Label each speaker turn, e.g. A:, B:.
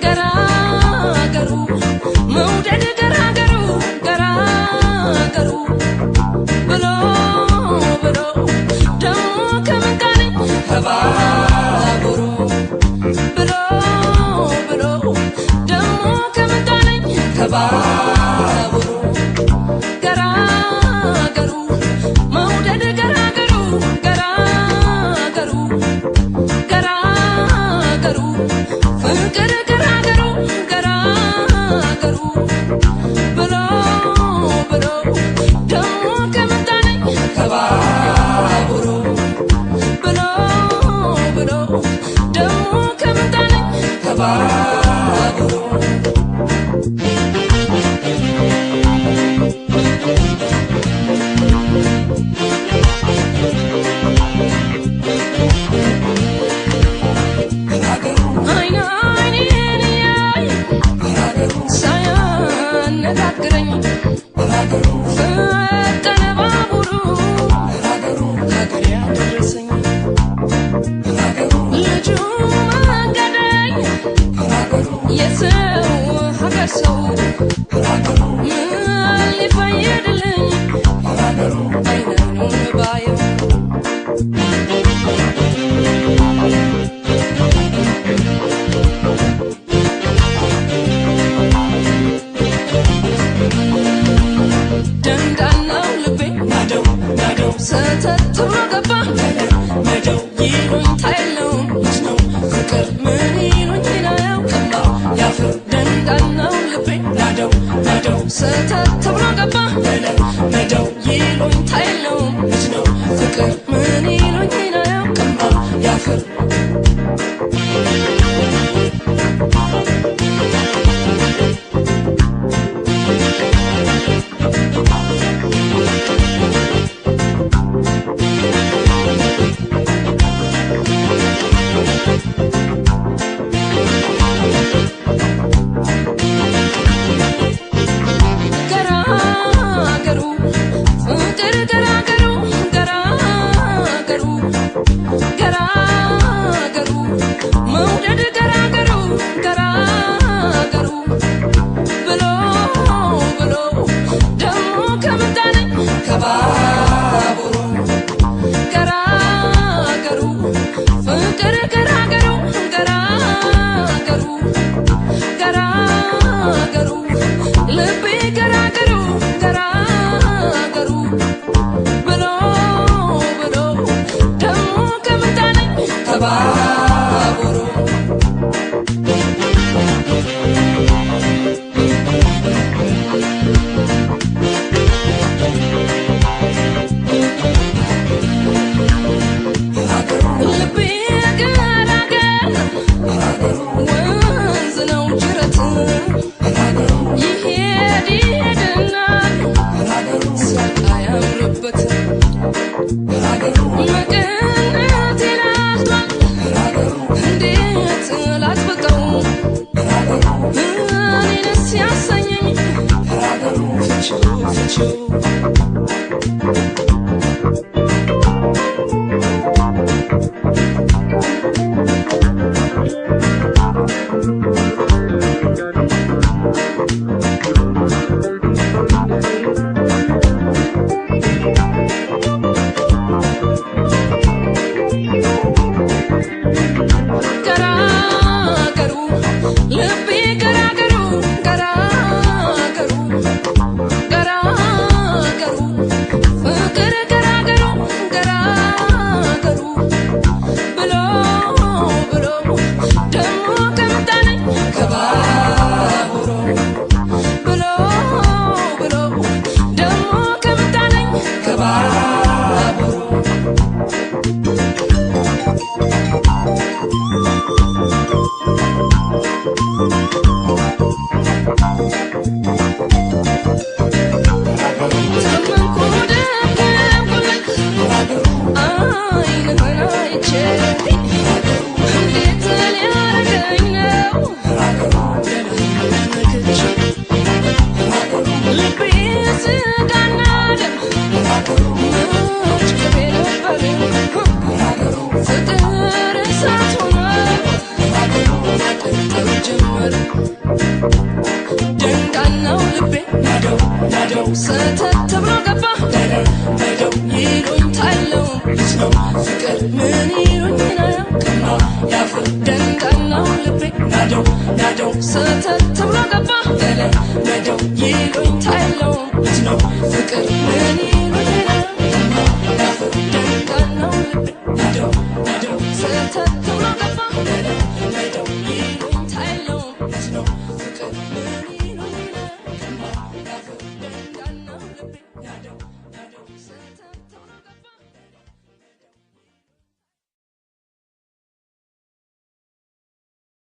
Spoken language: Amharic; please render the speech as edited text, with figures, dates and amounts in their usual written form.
A: ገራገሩ መውደድ ገራገሩ ገራገሩ ብሎ ብሎ ደሞ ከመንቃለኝ ከባቡሩ ብሎ ብሎ ደሞ ከመንቃለኝ ከባቡሩ ገራገሩ መውደድ ገራገሩ ገራገሩ ገራገሩ ፍቅር ገራገሩ ገራገሩ ብሎ ብሎ ደሞ ከመንቃለኝ ከባቡሩ ብሎ ብሎ ደሞ ከመንቃለኝ ከባቡሩ ሳያነጋግረኝ ፈጠነ ባቡሩ ሀገር ያደረሰኝ ልጁ መንገደኝ የሰው ሀገር ሰው ምን ሊፈይድልኝ አይኑን ባየው ደንዳናው ልቤ ናደው ናደው ሰተት ብሎ ገባ ናደው ይሉኝታ የለውም ነው ፍቅር ምን ይሉኝ አያውቅም ያፍር ደንዳናው ልቤ ናደው ናደው ሰተት ብሎ ገባ ናደው ይሉኝታ የለውም ነው ፍቅር ምን ይሉኝ አያውቅም ያፍር ገራገሩ ፍቅር ገራገሩ ገራገሩ ገራገሩ መውደድ ገራገሩ ገራገሩ ብሎ ብሎ ደሞ ከመንቃለኝ ከባቡሩ ገራገሩ ፍቅር ገራገሩ ገራገሩ ገራገሩ ልቤ ገራገሩ ገራገሩ ብሎ ብሎ ደሞ ከመንቃለኝ ከባቡሩ ልቤ ገራገር ወንዝ ነው ጅረት ይሄድ ይሄድና ሲያልቅ አያምርበት መቀነቴን አዝሏል እንዴት ላጥብቀው እኔንስ ያሰኘኝ ፍቺው ፍቺው ገራገሩ ልቤ ገራገሩ ገራገሩ ገራገሩ ፍቅር ገራገሩ ገራገሩ ብሎ ብሎ ደሞ ከመንቃለኝ ከባቡሩ ብሎ ብሎ ደሞ ከመንቃለኝ ከባቡሩ ፍቅር እሳት ሆኖ ጀመረ ደንዳናው ልቤ ናደው ናደው ሰተት ብሎ ገባ ናደው ይሉኝ ታለው ልጅ ነው ፍቅር ምን ይሉኝ አያውቅማ ያፍር ደንዳናው ልቤ ናደው ናደው ሰተት ብሎ ገባ ናደው ይሉኝ ታለው ልጅ ነው ፍቅር ምን ይሉኝ አያውቅማ ያፍር ደንዳናው ልቤ ናደው ናደው ሰተት ብሎ ገባ ናደው ይሉኝ ታለው ልጅ ነው ፍቅር ምን ይሉኝ አያውቅማ ያፍር ደንዳናው ልቤ ናደው ናደው ሰተት